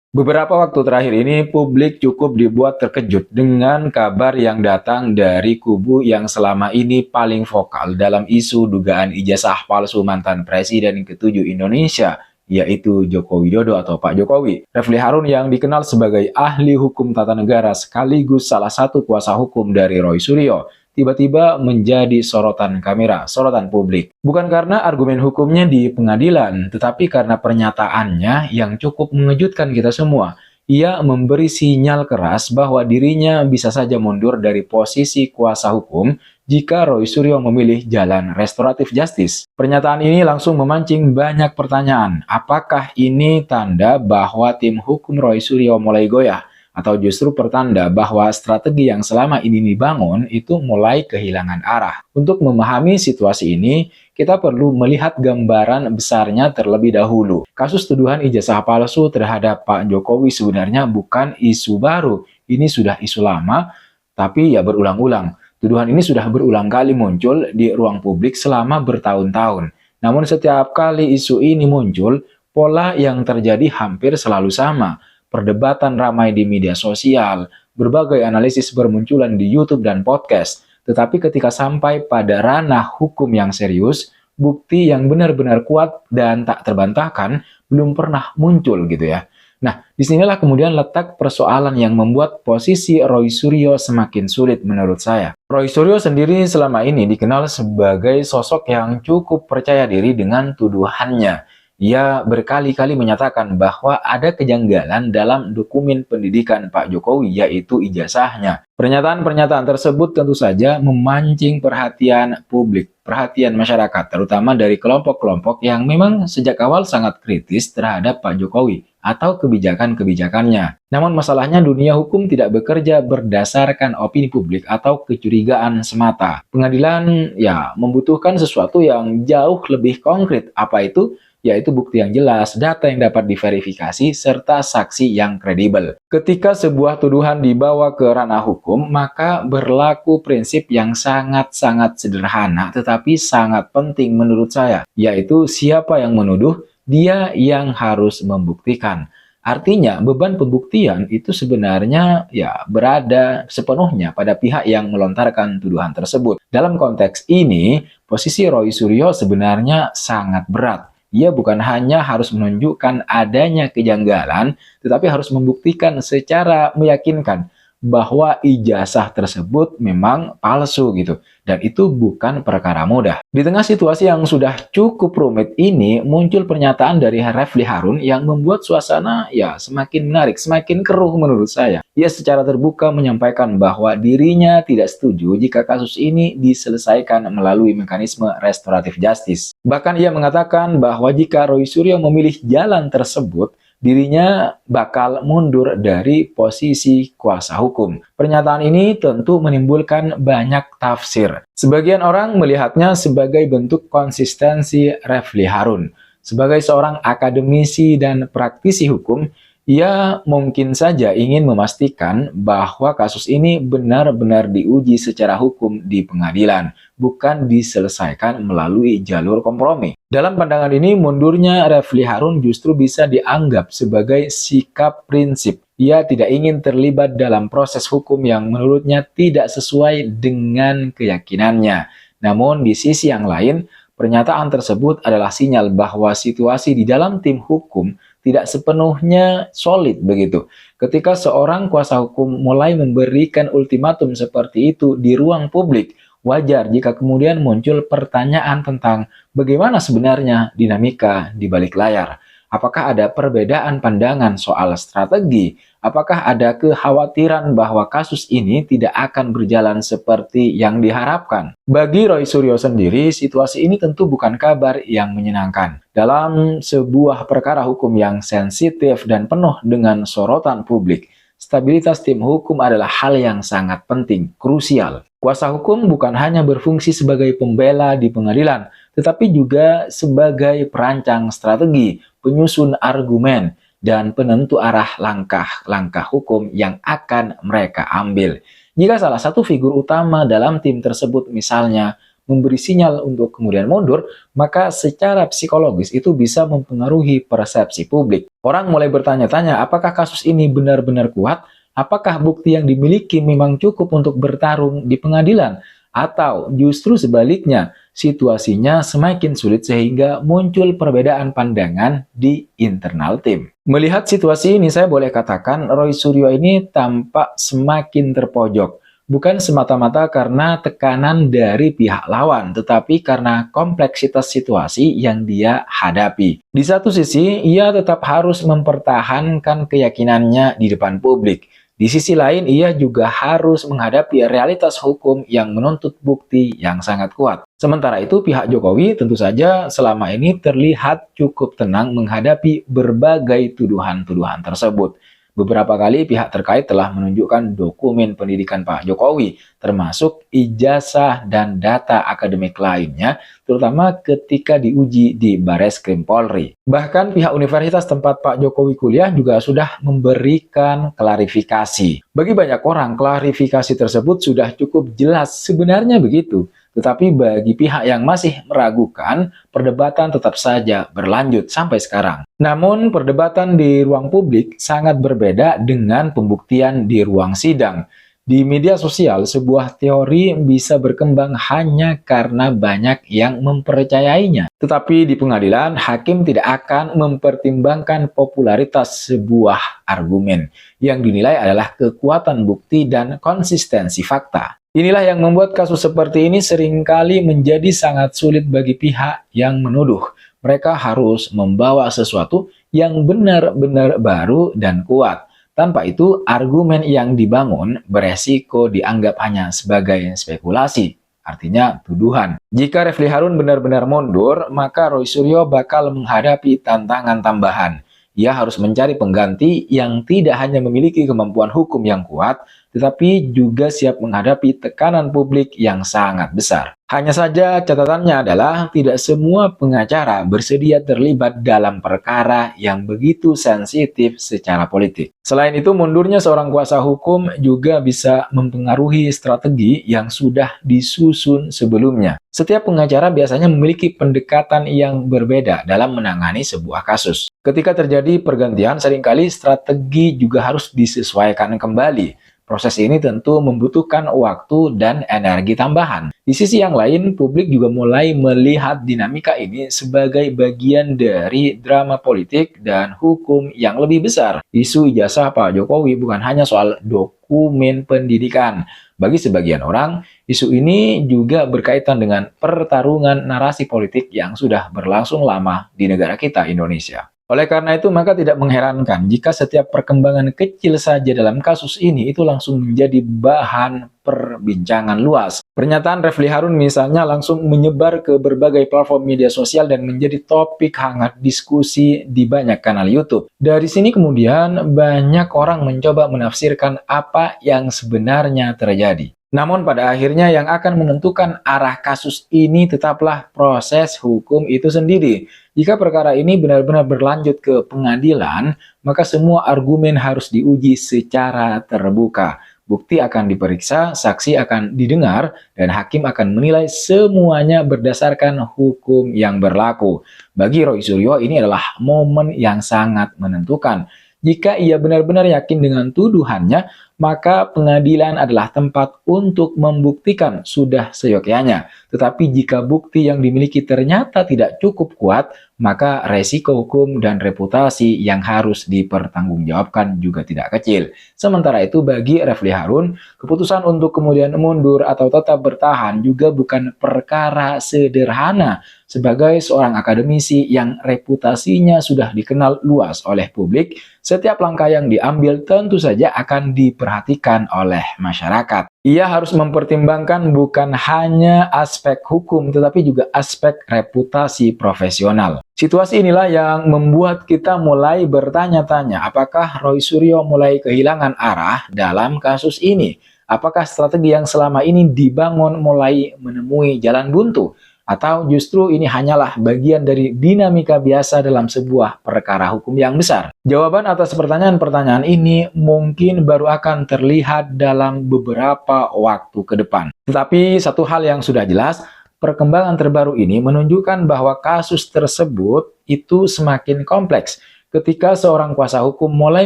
Beberapa waktu terakhir ini, publik cukup dibuat terkejut dengan kabar yang datang dari kubu yang selama ini paling vokal dalam isu dugaan ijazah palsu mantan Presiden ke-7 Indonesia, yaitu Joko Widodo atau Pak Jokowi. Refli Harun yang dikenal sebagai ahli hukum tata negara sekaligus salah satu kuasa hukum dari Roy Suryo, tiba-tiba menjadi sorotan kamera, sorotan publik. Bukan karena argumen hukumnya di pengadilan, tetapi karena pernyataannya yang cukup mengejutkan kita semua. Ia memberi sinyal keras bahwa dirinya bisa saja mundur dari posisi kuasa hukum jika Roy Suryo memilih jalan restoratif justice. Pernyataan ini langsung memancing banyak pertanyaan. Apakah ini tanda bahwa tim hukum Roy Suryo mulai goyah? Atau justru pertanda bahwa strategi yang selama ini dibangun itu mulai kehilangan arah. Untuk memahami situasi ini, kita perlu melihat gambaran besarnya terlebih dahulu. Kasus tuduhan ijazah palsu terhadap Pak Jokowi sebenarnya bukan isu baru. Ini sudah isu lama, tapi ya berulang-ulang. Tuduhan ini sudah berulang kali muncul di ruang publik selama bertahun-tahun. Namun setiap kali isu ini muncul, pola yang terjadi hampir selalu sama. Perdebatan ramai di media sosial, berbagai analisis bermunculan di YouTube dan podcast. Tetapi ketika sampai pada ranah hukum yang serius, bukti yang benar-benar kuat dan tak terbantahkan belum pernah muncul gitu ya. Nah, disinilah kemudian letak persoalan yang membuat posisi Roy Suryo semakin sulit menurut saya. Roy Suryo sendiri selama ini dikenal sebagai sosok yang cukup percaya diri dengan tuduhannya. Ia berkali-kali menyatakan bahwa ada kejanggalan dalam dokumen pendidikan Pak Jokowi, yaitu ijazahnya. Pernyataan-pernyataan tersebut tentu saja memancing perhatian publik, perhatian masyarakat, terutama dari kelompok-kelompok yang memang sejak awal sangat kritis terhadap Pak Jokowi atau kebijakan-kebijakannya. Namun masalahnya dunia hukum tidak bekerja berdasarkan opini publik atau kecurigaan semata. Pengadilan ya membutuhkan sesuatu yang jauh lebih konkret. Apa itu? Yaitu bukti yang jelas, data yang dapat diverifikasi, serta saksi yang kredibel. Ketika sebuah tuduhan dibawa ke ranah hukum, maka berlaku prinsip yang sangat-sangat sederhana, tetapi sangat penting menurut saya, yaitu siapa yang menuduh, dia yang harus membuktikan. Artinya, beban pembuktian itu sebenarnya ya berada sepenuhnya pada pihak yang melontarkan tuduhan tersebut. Dalam konteks ini, posisi Roy Suryo sebenarnya sangat berat. Ia bukan hanya harus menunjukkan adanya kejanggalan, tetapi harus membuktikan secara meyakinkan bahwa ijazah tersebut memang palsu gitu. Dan itu bukan perkara mudah. Di tengah situasi yang sudah cukup rumit ini, muncul pernyataan dari Refli Harun yang membuat suasana ya semakin menarik, semakin keruh menurut saya. Ia secara terbuka menyampaikan bahwa dirinya tidak setuju jika kasus ini diselesaikan melalui mekanisme restoratif justice. Bahkan ia mengatakan bahwa jika Roy Suryo memilih jalan tersebut, dirinya bakal mundur dari posisi kuasa hukum. Pernyataan ini tentu menimbulkan banyak tafsir. Sebagian orang melihatnya sebagai bentuk konsistensi Refli Harun. Sebagai seorang akademisi dan praktisi hukum, ia mungkin saja ingin memastikan bahwa kasus ini benar-benar diuji secara hukum di pengadilan, bukan diselesaikan melalui jalur kompromi. Dalam pandangan ini, mundurnya Refli Harun justru bisa dianggap sebagai sikap prinsip. Ia tidak ingin terlibat dalam proses hukum yang menurutnya tidak sesuai dengan keyakinannya. Namun di sisi yang lain, pernyataan tersebut adalah sinyal bahwa situasi di dalam tim hukum tidak sepenuhnya solid begitu. Ketika seorang kuasa hukum mulai memberikan ultimatum seperti itu di ruang publik, wajar jika kemudian muncul pertanyaan tentang bagaimana sebenarnya dinamika di balik layar. Apakah ada perbedaan pandangan soal strategi? Apakah ada kekhawatiran bahwa kasus ini tidak akan berjalan seperti yang diharapkan? Bagi Roy Suryo sendiri, situasi ini tentu bukan kabar yang menyenangkan. Dalam sebuah perkara hukum yang sensitif dan penuh dengan sorotan publik, stabilitas tim hukum adalah hal yang sangat penting, krusial. Kuasa hukum bukan hanya berfungsi sebagai pembela di pengadilan, tetapi juga sebagai perancang strategi, penyusun argumen, dan penentu arah langkah-langkah hukum yang akan mereka ambil. Jika salah satu figur utama dalam tim tersebut misalnya memberi sinyal untuk kemudian mundur, maka secara psikologis itu bisa mempengaruhi persepsi publik. Orang mulai bertanya-tanya apakah kasus ini benar-benar kuat, apakah bukti yang dimiliki memang cukup untuk bertarung di pengadilan, atau justru sebaliknya, situasinya semakin sulit sehingga muncul perbedaan pandangan di internal tim. Melihat situasi ini, saya boleh katakan Roy Suryo ini tampak semakin terpojok. Bukan semata-mata karena tekanan dari pihak lawan, tetapi karena kompleksitas situasi yang dia hadapi. Di satu sisi, ia tetap harus mempertahankan keyakinannya di depan publik. Di sisi lain, ia juga harus menghadapi realitas hukum yang menuntut bukti yang sangat kuat. Sementara itu, pihak Jokowi tentu saja selama ini terlihat cukup tenang menghadapi berbagai tuduhan-tuduhan tersebut. Beberapa kali pihak terkait telah menunjukkan dokumen pendidikan Pak Jokowi, termasuk ijazah dan data akademik lainnya, terutama ketika diuji di Bareskrim Polri. Bahkan pihak universitas tempat Pak Jokowi kuliah juga sudah memberikan klarifikasi. Bagi banyak orang, klarifikasi tersebut sudah cukup jelas, sebenarnya begitu. Tetapi bagi pihak yang masih meragukan, perdebatan tetap saja berlanjut sampai sekarang. Namun, perdebatan di ruang publik sangat berbeda dengan pembuktian di ruang sidang. Di media sosial, sebuah teori bisa berkembang hanya karena banyak yang mempercayainya. Tetapi di pengadilan, hakim tidak akan mempertimbangkan popularitas sebuah argumen yang dinilai adalah kekuatan bukti dan konsistensi fakta. Inilah yang membuat kasus seperti ini seringkali menjadi sangat sulit bagi pihak yang menuduh. Mereka harus membawa sesuatu yang benar-benar baru dan kuat. Tanpa itu, argumen yang dibangun beresiko dianggap hanya sebagai spekulasi, artinya tuduhan. Jika Refli Harun benar-benar mundur, maka Roy Suryo bakal menghadapi tantangan tambahan. Ia harus mencari pengganti yang tidak hanya memiliki kemampuan hukum yang kuat, tetapi juga siap menghadapi tekanan publik yang sangat besar. Hanya saja catatannya adalah tidak semua pengacara bersedia terlibat dalam perkara yang begitu sensitif secara politik. Selain itu, mundurnya seorang kuasa hukum juga bisa mempengaruhi strategi yang sudah disusun sebelumnya. Setiap pengacara biasanya memiliki pendekatan yang berbeda dalam menangani sebuah kasus. Ketika terjadi pergantian, seringkali strategi juga harus disesuaikan kembali. Proses ini tentu membutuhkan waktu dan energi tambahan. Di sisi yang lain, publik juga mulai melihat dinamika ini sebagai bagian dari drama politik dan hukum yang lebih besar. Isu ijazah Pak Jokowi bukan hanya soal dokumen pendidikan. Bagi sebagian orang, isu ini juga berkaitan dengan pertarungan narasi politik yang sudah berlangsung lama di negara kita, Indonesia. Oleh karena itu, maka tidak mengherankan jika setiap perkembangan kecil saja dalam kasus ini itu langsung menjadi bahan perbincangan luas. Pernyataan Refli Harun misalnya langsung menyebar ke berbagai platform media sosial dan menjadi topik hangat diskusi di banyak kanal YouTube. Dari sini kemudian banyak orang mencoba menafsirkan apa yang sebenarnya terjadi. Namun pada akhirnya yang akan menentukan arah kasus ini tetaplah proses hukum itu sendiri. Jika perkara ini benar-benar berlanjut ke pengadilan, maka semua argumen harus diuji secara terbuka. Bukti akan diperiksa, saksi akan didengar, dan hakim akan menilai semuanya berdasarkan hukum yang berlaku. Bagi Roy Suryo, ini adalah momen yang sangat menentukan. Jika ia benar-benar yakin dengan tuduhannya, maka pengadilan adalah tempat untuk membuktikan sudah seyogyanya. Tetapi jika bukti yang dimiliki ternyata tidak cukup kuat, maka resiko hukum dan reputasi yang harus dipertanggungjawabkan juga tidak kecil. Sementara itu bagi Refli Harun, keputusan untuk kemudian mundur atau tetap bertahan juga bukan perkara sederhana. Sebagai seorang akademisi yang reputasinya sudah dikenal luas oleh publik, setiap langkah yang diambil tentu saja akan diperhatikan oleh masyarakat. Ia harus mempertimbangkan bukan hanya aspek hukum, tetapi juga aspek reputasi profesional. Situasi inilah yang membuat kita mulai bertanya-tanya, apakah Roy Suryo mulai kehilangan arah dalam kasus ini? Apakah strategi yang selama ini dibangun mulai menemui jalan buntu? Atau justru ini hanyalah bagian dari dinamika biasa dalam sebuah perkara hukum yang besar? Jawaban atas pertanyaan-pertanyaan ini mungkin baru akan terlihat dalam beberapa waktu ke depan. Tetapi satu hal yang sudah jelas, Perkembangan terbaru ini menunjukkan bahwa kasus tersebut itu semakin kompleks. Ketika seorang kuasa hukum mulai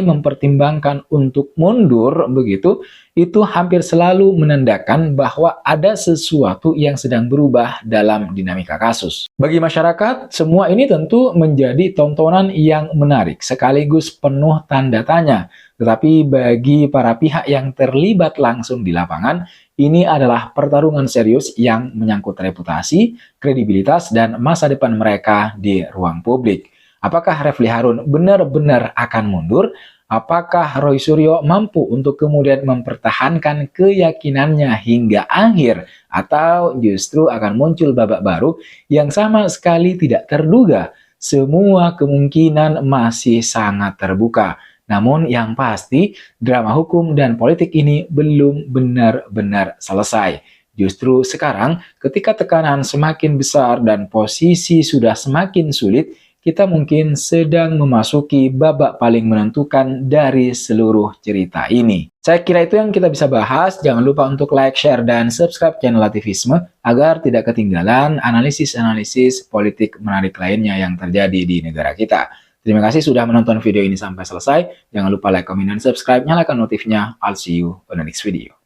mempertimbangkan untuk mundur begitu, itu hampir selalu menandakan bahwa ada sesuatu yang sedang berubah dalam dinamika kasus. Bagi masyarakat, semua ini tentu menjadi tontonan yang menarik sekaligus penuh tanda tanya. Tetapi bagi para pihak yang terlibat langsung di lapangan, ini adalah pertarungan serius yang menyangkut reputasi, kredibilitas, dan masa depan mereka di ruang publik. Apakah Refly Harun benar-benar akan mundur? Apakah Roy Suryo mampu untuk kemudian mempertahankan keyakinannya hingga akhir? Atau justru akan muncul babak baru yang sama sekali tidak terduga? Semua kemungkinan masih sangat terbuka. Namun yang pasti, drama hukum dan politik ini belum benar-benar selesai. Justru sekarang, ketika tekanan semakin besar dan posisi sudah semakin sulit, kita mungkin sedang memasuki babak paling menentukan dari seluruh cerita ini. Saya kira itu yang kita bisa bahas. Jangan lupa untuk like, share, dan subscribe channel Lativisme agar tidak ketinggalan analisis-analisis politik menarik lainnya yang terjadi di negara kita. Terima kasih sudah menonton video ini sampai selesai. Jangan lupa like, comment, dan subscribe. Nyalakan notifnya. I'll see you on the next video.